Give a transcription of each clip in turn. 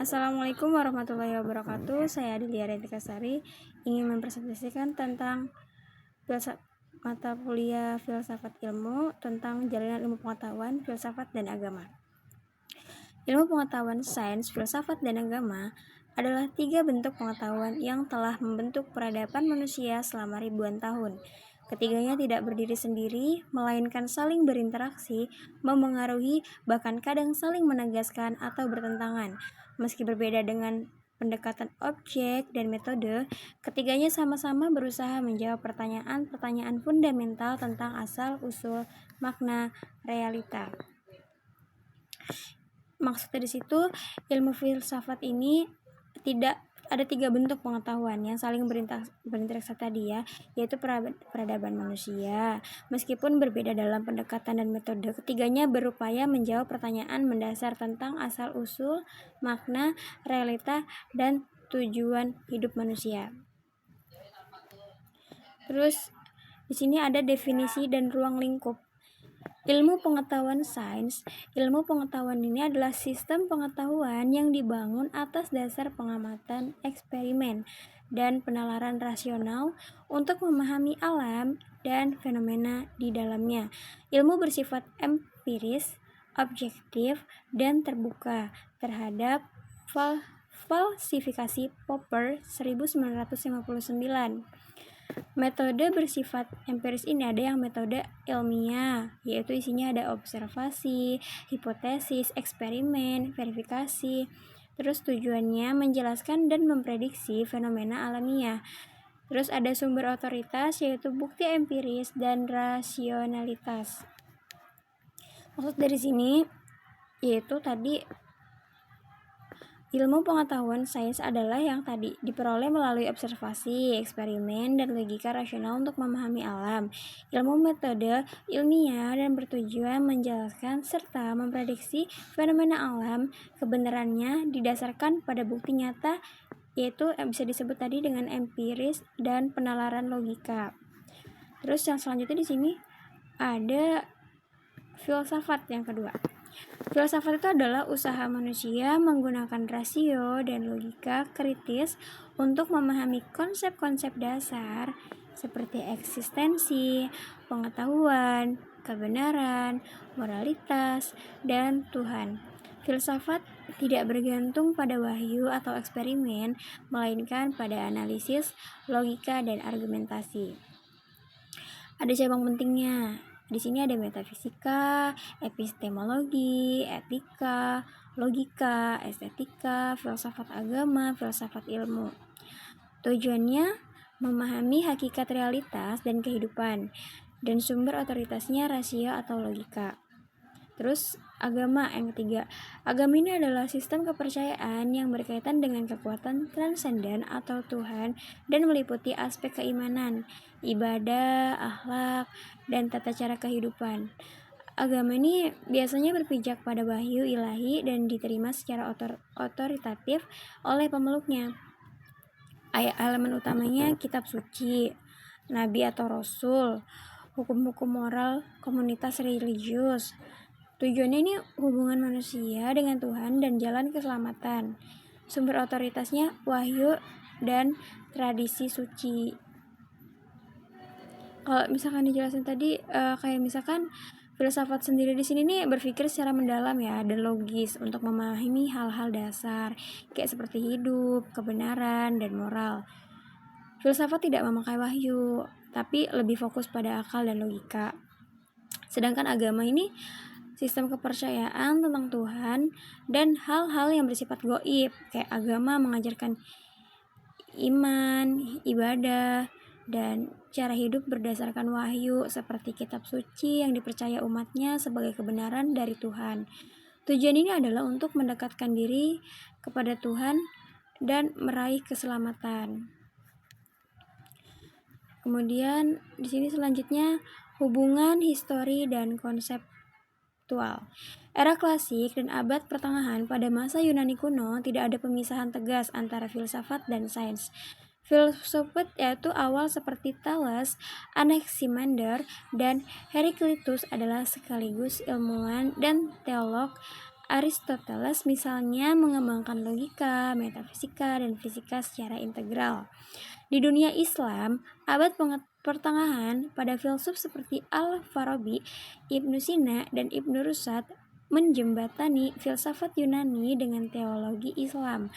Assalamualaikum warahmatullahi wabarakatuh. Saya Adelia Rentikasari ingin mempresentasikan tentang mata kuliah filsafat ilmu tentang jalinan ilmu pengetahuan, filsafat, dan agama. Ilmu pengetahuan, sains, filsafat, dan agama adalah 3 bentuk pengetahuan yang telah membentuk peradaban manusia selama ribuan tahun. Ketiganya tidak berdiri sendiri, melainkan saling berinteraksi, memengaruhi, bahkan kadang saling menegaskan atau bertentangan. Meski berbeda dengan pendekatan objek dan metode, ketiganya sama-sama berusaha menjawab pertanyaan-pertanyaan fundamental tentang asal-usul makna realita. Maksudnya di situ, ilmu filsafat ini tidak ada 3 bentuk pengetahuan yang saling berinteraksi tadi ya, yaitu peradaban manusia. Meskipun berbeda dalam pendekatan dan metode, ketiganya berupaya menjawab pertanyaan mendasar tentang asal-usul, makna, realita, dan tujuan hidup manusia. Terus di sini ada definisi dan ruang lingkup. Ilmu pengetahuan sains. Ilmu pengetahuan ini adalah sistem pengetahuan yang dibangun atas dasar pengamatan, eksperimen, dan penalaran rasional untuk memahami alam dan fenomena di dalamnya. Ilmu bersifat empiris, objektif, dan terbuka terhadap falsifikasi Popper 1959. Metode bersifat empiris ini ada yang metode ilmiah, yaitu isinya ada observasi, hipotesis, eksperimen, verifikasi. Terus tujuannya menjelaskan dan memprediksi fenomena alamiah. Terus ada sumber otoritas, yaitu bukti empiris dan rasionalitas. Maksud dari sini yaitu tadi ilmu pengetahuan sains adalah yang tadi diperoleh melalui observasi, eksperimen, dan logika rasional untuk memahami alam. Ilmu metode ilmiah dan bertujuan menjelaskan serta memprediksi fenomena alam. Kebenarannya didasarkan pada bukti nyata, yaitu bisa disebut tadi dengan empiris dan penalaran logika. Terus yang selanjutnya di sini ada filsafat yang kedua. Filsafat itu adalah usaha manusia menggunakan rasio dan logika kritis untuk memahami konsep-konsep dasar seperti eksistensi, pengetahuan, kebenaran, moralitas, dan Tuhan. Filsafat tidak bergantung pada wahyu atau eksperimen, melainkan pada analisis, logika, dan argumentasi. Ada cabang pentingnya. Di sini ada metafisika, epistemologi, etika, logika, estetika, filsafat agama, filsafat ilmu. Tujuannya memahami hakikat realitas dan kehidupan, dan sumber otoritasnya rasio atau logika. Terus agama yang ketiga. Agama ini adalah sistem kepercayaan yang berkaitan dengan kekuatan transenden atau Tuhan dan meliputi aspek keimanan, ibadah, akhlak, dan tata cara kehidupan. Agama ini biasanya berpijak pada wahyu ilahi dan diterima secara otoritatif oleh pemeluknya. Elemen utamanya kitab suci, nabi atau rasul, hukum-hukum moral, komunitas religius. Tujuannya ini hubungan manusia dengan Tuhan dan jalan keselamatan. Sumber otoritasnya wahyu dan tradisi suci. Kalau misalkan dijelasin tadi kayak misalkan filsafat sendiri di sini nih berpikir secara mendalam ya dan logis untuk memahami hal-hal dasar kayak seperti hidup, kebenaran, dan moral. Filsafat tidak memakai wahyu, tapi lebih fokus pada akal dan logika. Sedangkan agama ini sistem kepercayaan tentang Tuhan dan hal-hal yang bersifat gaib, kayak agama mengajarkan iman, ibadah, dan cara hidup berdasarkan wahyu seperti kitab suci yang dipercaya umatnya sebagai kebenaran dari Tuhan. Tujuan ini adalah untuk mendekatkan diri kepada Tuhan dan meraih keselamatan. Kemudian di sini selanjutnya hubungan histori dan konseptual. Era klasik dan abad pertengahan pada masa Yunani kuno tidak ada pemisahan tegas antara filsafat dan sains. Filsufat yaitu awal seperti Thales, Anaximander, dan Heraclitus adalah sekaligus ilmuwan dan teolog. Aristoteles misalnya mengembangkan logika, metafisika, dan fisika secara integral. Di dunia Islam, abad pertengahan, pada filsuf seperti Al-Farabi, Ibnu Sina, dan Ibnu Rushd menjembatani filsafat Yunani dengan teologi Islam.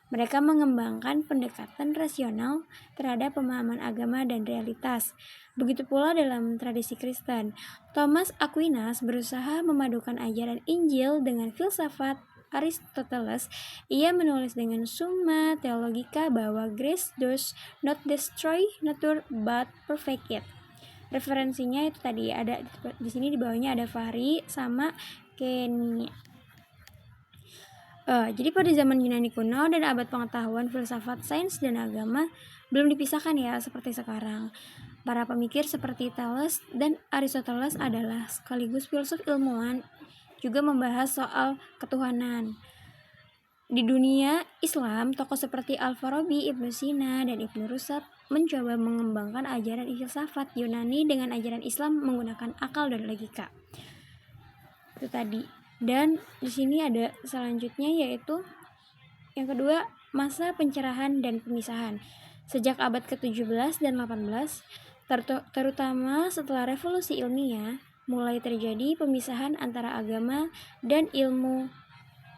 Mereka mengembangkan pendekatan rasional terhadap pemahaman agama dan realitas. Begitu pula dalam tradisi Kristen, Thomas Aquinas berusaha memadukan ajaran Injil dengan filsafat Aristoteles. Ia menulis dengan Summa Theologica bahwa grace does not destroy nature but perfect it. Referensinya itu tadi ada di sini, di bawahnya ada Fahri sama Kenia. Jadi pada zaman Yunani kuno dan abad pengetahuan, filsafat, sains, dan agama belum dipisahkan ya seperti sekarang. Para pemikir seperti Thales dan Aristoteles adalah sekaligus filsuf ilmuwan, juga membahas soal ketuhanan. Di dunia Islam, tokoh seperti Al-Farabi, Ibnu Sina, dan Ibnu Rushd mencoba mengembangkan ajaran filsafat Yunani dengan ajaran Islam menggunakan akal dan logika. Itu tadi. Dan di sini ada selanjutnya, yaitu yang kedua, masa pencerahan dan pemisahan. Sejak abad ke-17 dan 18, terutama setelah revolusi ilmiah, mulai terjadi pemisahan antara agama dan ilmu.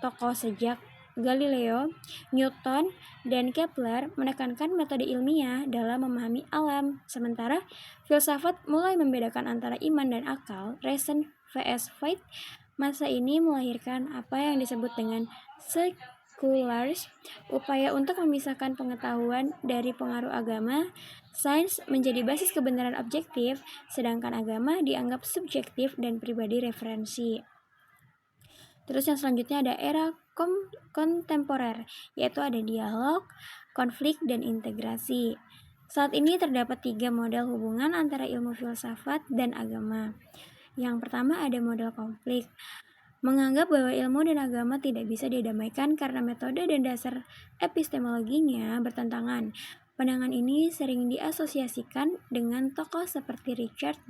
Tokoh sejak Galileo, Newton, dan Kepler menekankan metode ilmiah dalam memahami alam, sementara filsafat mulai membedakan antara iman dan akal, reason vs faith. Masa ini melahirkan apa yang disebut dengan secularism, upaya untuk memisahkan pengetahuan dari pengaruh agama. Sains menjadi basis kebenaran objektif, sedangkan agama dianggap subjektif dan pribadi referensi. Terus yang selanjutnya ada era kontemporer, yaitu ada dialog, konflik, dan integrasi. Saat ini terdapat 3 model hubungan antara ilmu filsafat dan agama. Yang pertama ada model konflik, menganggap bahwa ilmu dan agama tidak bisa didamaikan karena metode dan dasar epistemologinya bertentangan. Pandangan ini sering diasosiasikan dengan tokoh seperti Richard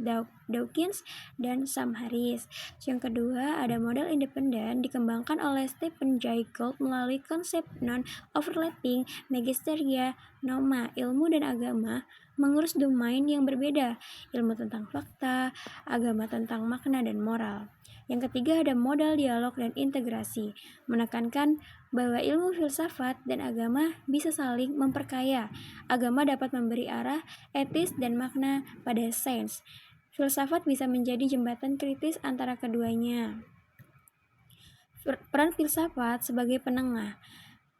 Dawkins dan Sam Harris. Yang kedua, ada model independen dikembangkan oleh Stephen Jay Gould melalui konsep non-overlapping magisteria noma. Ilmu dan agama mengurus domain yang berbeda, ilmu tentang fakta, agama tentang makna dan moral. Yang ketiga ada modal dialog dan integrasi, menekankan bahwa ilmu filsafat dan agama bisa saling memperkaya. Agama dapat memberi arah etis dan makna pada sains. Filsafat bisa menjadi jembatan kritis antara keduanya. Peran filsafat sebagai penengah.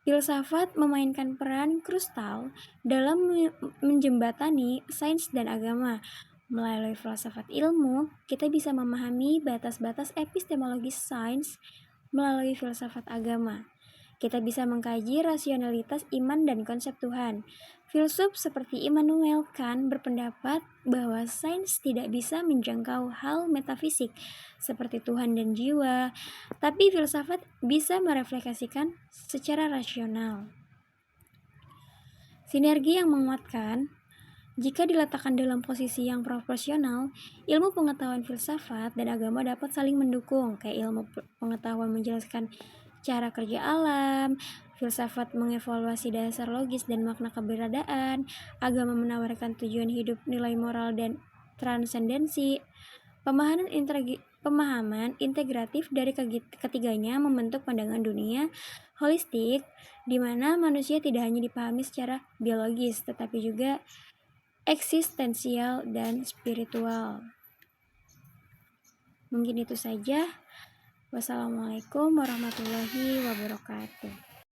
Filsafat memainkan peran krusial dalam menjembatani sains dan agama. Melalui filsafat ilmu, kita bisa memahami batas-batas epistemologis sains. Melalui filsafat agama, kita bisa mengkaji rasionalitas iman dan konsep Tuhan. Filsuf seperti Immanuel Kant berpendapat bahwa sains tidak bisa menjangkau hal metafisik seperti Tuhan dan jiwa, tapi filsafat bisa merefleksikan secara rasional. Sinergi yang menguatkan. Jika diletakkan dalam posisi yang proporsional, ilmu pengetahuan filsafat dan agama dapat saling mendukung. Kayak ilmu pengetahuan menjelaskan cara kerja alam, filsafat mengevaluasi dasar logis dan makna keberadaan, agama menawarkan tujuan hidup, nilai moral, dan transendensi. Pemahaman integratif dari ketiganya membentuk pandangan dunia holistik, di mana manusia tidak hanya dipahami secara biologis, tetapi juga eksistensial dan spiritual. Mungkin itu saja. Wassalamualaikum warahmatullahi wabarakatuh.